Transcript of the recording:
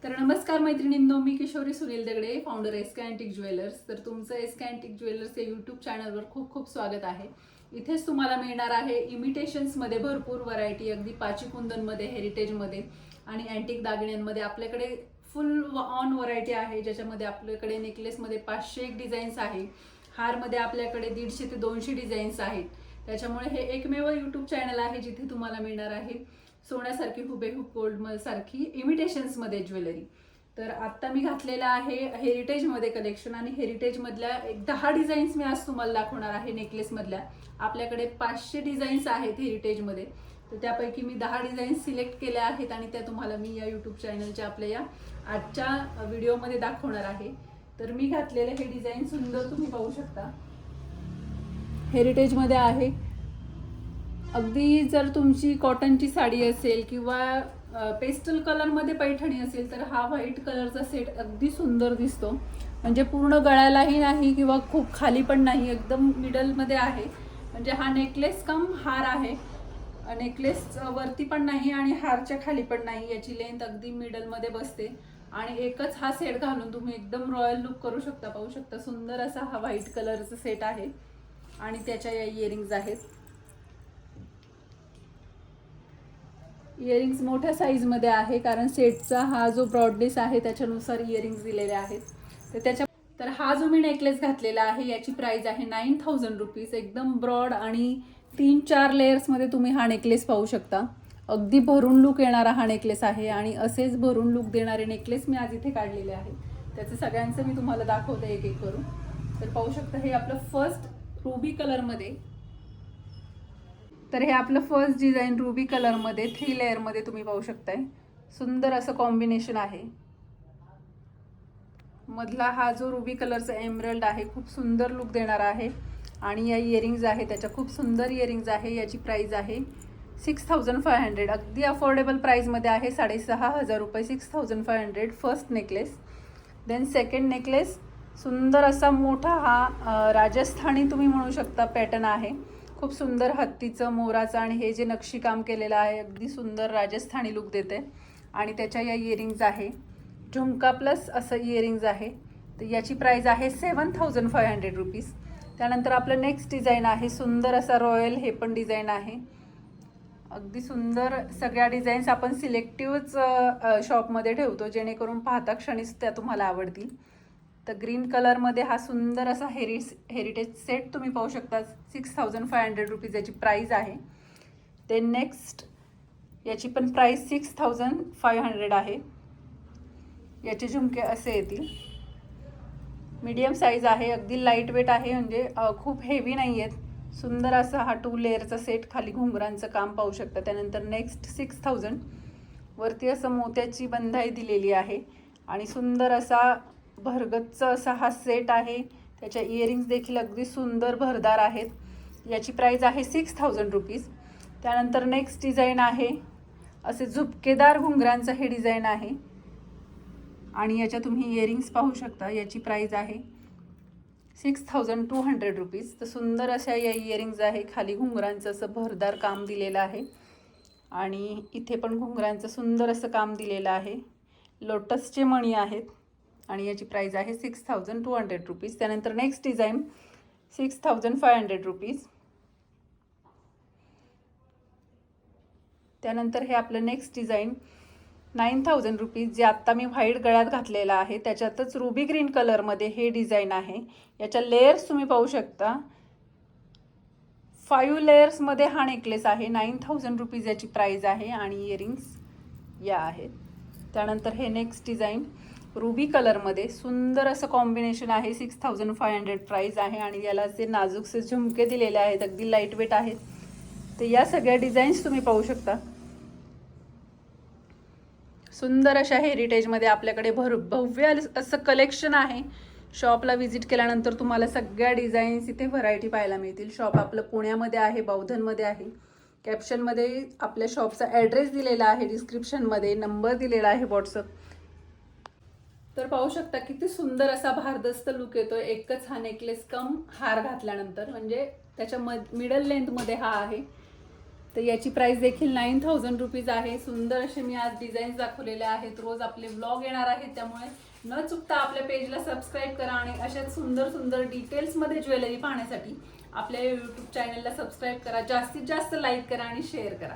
तर नमस्कार मैत्रिणींनो, मी किशोरी सुनील दगडे, फाउंडर एसके अँटिक ज्वेलर्स. तर तुमचं एसके अँटिक ज्वेलर्स या यूट्यूब चॅनलवर खूप खूप स्वागत आहे. इथेच तुम्हाला मिळणार आहे इमिटेशन्समध्ये भरपूर व्हरायटी, अगदी पाची कुंदनमध्ये, हेरिटेजमध्ये आणि अँटिक दागिन्यांमध्ये आपल्याकडे फुल ऑन व्हरायटी आहे, ज्याच्यामध्ये आपल्याकडे नेकलेसमध्ये 500 एक डिझाईन्स आहे, हारमध्ये आपल्याकडे 150 ते 200 डिझाईन्स आहेत. त्याच्यामुळे हे एकमेव यूट्यूब चॅनल आहे जिथे तुम्हाला मिळणार आहे सोन्यासारखी हुबेहूब गोल्ड सारखी इमिटेशन्समध्ये ज्वेलरी. तर आत्ता मी घातलेला आहे हेरिटेजमध्ये कलेक्शन, आणि हेरिटेजमधल्या एक 10 डिझाईन्स मी आज तुम्हाला दाखवणार आहे. नेकलेसमधल्या आपल्याकडे 500 डिझाईन्स आहेत हेरिटेजमध्ये, तर त्यापैकी मी 10 डिझाईन्स सिलेक्ट केल्या आहेत आणि त्या तुम्हाला मी या यूट्यूब चॅनलच्या आपल्या या आजच्या व्हिडिओमध्ये दाखवणार आहे. तर मी घातलेले हे डिझाईन सुंदर तुम्ही पाहू शकता, हेरिटेजमध्ये आहे. अगदी जर तुमची कॉटनची साडी असेल किंवा पेस्टल कलरमध्ये पैठणी असेल तर हा व्हाईट कलरचा सेट अगदी सुंदर दिसतो. म्हणजे पूर्ण गळ्यालाही नाही किंवा खूप खाली पण नाही, एकदम मिडलमध्ये आहे. म्हणजे हा नेकलेस कम हार आहे, नेकलेस वरती पण नाही आणि हारच्या खाली पण नाही. याची लेंथ अगदी मिडलमध्ये बसते आणि एकच हा सेट घालून तुम्ही एकदम रॉयल लुक करू शकता. पाहू शकता, सुंदर असा हा व्हाईट कलरचा सेट आहे आणि त्याच्या या इयरिंग्ज आहेत. इयरिंग्स मोठ्या साईजमध्ये आहे, कारण सेटचा हा जो ब्रॉडनेस आहे त्याच्यानुसार इयरिंग्स दिलेले आहेत. तर हा जो मी नेकलेस घातलेला आहे याची प्राइस आहे 9000 रुपीज. एकदम ब्रॉड आणि 3-4 लेयर्समध्ये तुम्ही हा नेकलेस पाहू शकता. अगदी भरून लुक येणारा हा नेकलेस आहे आणि असेच भरून लुक देणारे नेकलेस मी आज इथे काढलेले आहेत. त्याचं सगळ्यांचं मी तुम्हाला दाखवते एक एक करून. तर पाहू शकता, हे आपलं फर्स्ट रुबी कलरमध्ये, तर हे आपलं फर्स्ट डिझाईन रुबी कलरमध्ये 3 लेअरमध्ये तुम्ही पाहू शकताय. सुंदर असं कॉम्बिनेशन आहे. मधला हा जो रुबी कलरचा एमरल्ड आहे खूप सुंदर लुक देणारा आहे. आणि या इयरिंग्ज आहे, त्याच्या खूप सुंदर इयरिंग्ज आहे. याची प्राइस आहे 6500. अगदी अफोर्डेबल प्राईजमध्ये आहे, 6500 रुपये. 6500 first necklace. Then second necklace, सुंदर असा मोठा हा राजस्थानी तुम्ही म्हणू शकता पॅटर्न आहे. खूप सुंदर हत्तीचं, मोराचं आणि हे जे नक्षीकाम केलेलं आहे अगदी सुंदर राजस्थानी लुक देते. आणि त्याच्या या इयरिंग्ज आहे, झुमका प्लस असं इयरिंग्ज आहे. तर याची प्राइस आहे 7500 रुपीज. त्यानंतर आपलं नेक्स्ट डिझाईन आहे, सुंदर असा रॉयल, हे पण डिझाईन आहे. अगदी सुंदर. सगळ्या डिझाईन्स आपण सिलेक्टिव्हच शॉपमध्ये ठेवतो, जेणेकरून पाहता क्षणीच त्या तुम्हाला आवडतील. तर ग्रीन कलरमध्ये हा सुंदर असा हेरिटेज सेट तुम्ही पाहू शकता. 6500 रुपीज याची प्राइस आहे. ते नेक्स्ट, याची पण प्राइस 6500 आहे. याचे झुमके असे येतील. मीडियम साईज आहे, अगदी लाईट वेट आहे, म्हणजे खूप हेवी नाही आहेत. सुंदर असा हा 2 लेअरचा सेट, खाली घुंगरांचं काम पाहू शकता. त्यानंतर नेक्स्ट 6000 वरती असं मोत्याची बंधाई दिलेली आहे आणि सुंदर असा भरगच्च असा हा सेट आहे. त्याच्या इयरिंग्स देखील अगदी सुंदर भरदार आहेत. याची प्राइस आहे 6000 रुपीज. त्यानंतर नेक्स्ट डिझाईन आहे, असे झुपकेदार घुंगरांचं हे डिझाईन आहे आणि याच्या तुम्ही इयरिंग्स पाहू शकता. याची प्राइस आहे 6200 रुपीज. तर सुंदर अशा या इयरिंग्ज आहे, खाली घुंगरांचं असं भरदार काम दिलेलं आहे आणि इथे पण घुंगरांचं सुंदर असं काम दिलेलं आहे. लोटसचे मणी आहेत आणि याची प्राइस आहे 6200 रुपीज. त्यानंतर नेक्स्ट डिझाईन 6500 रुपीज. त्यानंतर हे आपलं नेक्स्ट डिझाईन 9000 रुपीज, जे आत्ता मी व्हाईट गळ्यात घातलेला आहे. त्याच्यातच रुबी ग्रीन कलरमध्ये हे डिझाईन आहे. याच्या लेयर्स तुम्ही पाहू शकता. 5 लेयर्समध्ये हा नेकलेस आहे. 9000 रुपीज याची प्राइस आहे आणि इयरिंग्स या आहेत. त्यानंतर हे नेक्स्ट डिझाईन रुबी कलरमध्ये, सुंदर असं कॉम्बिनेशन आहे. 6500 प्राइस आहे आणि याला असे नाजूकसे झुमके दिलेले आहेत, अगदी लाईट वेट आहेत. तर या सगळ्या डिझाईन्स तुम्ही पाहू शकता. सुंदर अशा हेरिटेजमध्ये आपल्याकडे भव्य असं कलेक्शन आहे. शॉपला व्हिजिट केल्यानंतर तुम्हाला सगळ्या डिझाईन्स इथे व्हरायटी पाहायला मिळतील. शॉप आपलं पुण्यामध्ये आहे, बौद्धनमध्ये आहे. कॅप्शनमध्ये आपल्या शॉपचा ॲड्रेस दिलेला आहे, डिस्क्रिप्शनमध्ये नंबर दिलेला आहे व्हॉट्सअप. तर पाहू शकता किती सुंदर असा भारदस्त लुक येतो एकच हा नेकलेस कम हार घातल्यानंतर. म्हणजे त्याच्या मिडल लेंथमध्ये हा आहे. तर याची प्राइस देखील 9000 रुपीज आहे. सुंदर असे मी आज डिझाईन्स दाखवलेले आहेत. रोज आपले ब्लॉग येणार आहेत, त्यामुळे न चुकता आपल्या पेजला सबस्क्राईब करा आणि अशाच सुंदर सुंदर डिटेल्समध्ये ज्वेलरी पाहण्यासाठी आपल्या यूट्यूब चॅनलला सबस्क्राईब करा. जास्तीत जास्त लाईक करा आणि शेअर करा.